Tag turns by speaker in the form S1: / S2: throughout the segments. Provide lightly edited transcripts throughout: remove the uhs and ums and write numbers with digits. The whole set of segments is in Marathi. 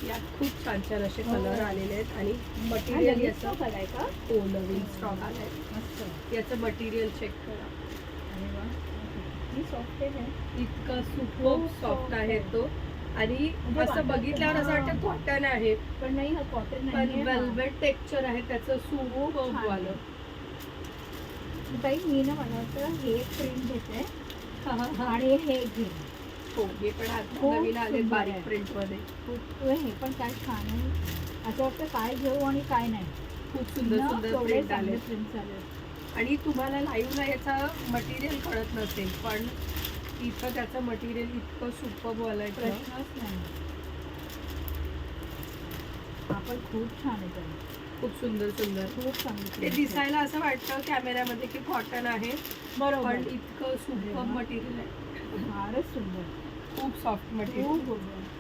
S1: यात खूप छान छान असे कलर आलेले आहेत आणि मटेरियल याचं
S2: आहे का?
S1: हो नवीन स्टॉक आलाय.
S2: मस्त.
S1: याचं मटेरियल चेक करा.
S2: अरे वा, किती सॉफ्ट आहे.
S1: इतका सुपर सॉफ्ट आहे तो आणि असं बघितल्यावर असं वाटतं कॉटन आहे
S2: पण नाही, हा कॉटन
S1: पण
S2: नाही.
S1: वेल्वेट टेक्स्चर आहे त्याचं सुपर
S2: छान.
S1: वालं.
S2: ताई मी ना मला वाटतं हे प्रिंट घेते आणि हे घे.
S1: हो हे पण आता
S2: खूप
S1: नवीन आले
S2: सुंदर
S1: बारीक
S2: आहे.
S1: प्रिंट मध्ये.
S2: खूप हे पण काय छान आहे. असं वाटतं काय घेऊ आणि काय नाही.
S1: खूप सुंदर सुंदर प्रिंट आले
S2: प्रिंट आले.
S1: आणि तुम्हाला लाईव्हला याचं मटेरियल कळत नसेल पण इथं त्याचं मटेरियल इतकं सुपर वालं आहे.
S2: प्रश्नच नाही. आपण खूप छान आहे ताई.
S1: खूप सुंदर सुंदर
S2: खूप चांगलं
S1: ते दिसायला असं वाटतं कॅमेऱ्यामध्ये की कॉटन आहे
S2: बरोबर.
S1: पण इतकं सुपर मटेरियल आहे.
S2: फारच सुंदर.
S1: खूप सॉफ्ट मटेरियल.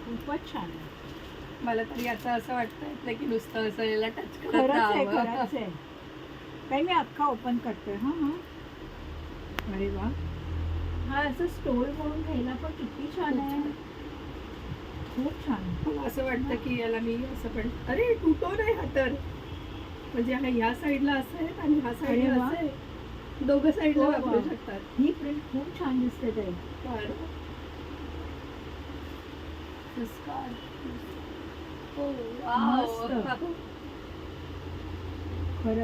S2: खूपच छान आहे.
S1: मला तर याचं असं वाटतं की नुसतं असं याला टच करत
S2: खरंच आहे,
S1: राहावं.
S2: खरंच आहे. ताई मी अख्खा ओपन करते. हां हां.
S1: अरे वा
S2: हा असं स्टोल म्हणून घ्यायला पण किती छान आहे. खूप छान.
S1: मला असं वाटतं की याला मी असं पण अरे तुटो नाही हा तर म्हणजे ह्या साईडला असं आहे आणि ह्या साईडला
S2: अरे वा.
S1: असं आहे दोघं साईडला
S2: हो,
S1: वापरू
S2: वा.
S1: शकतात.
S2: ही प्रिंट खूप छान दिसते ताई.
S1: फार. हो, वाव.
S2: मस्त. खरंच.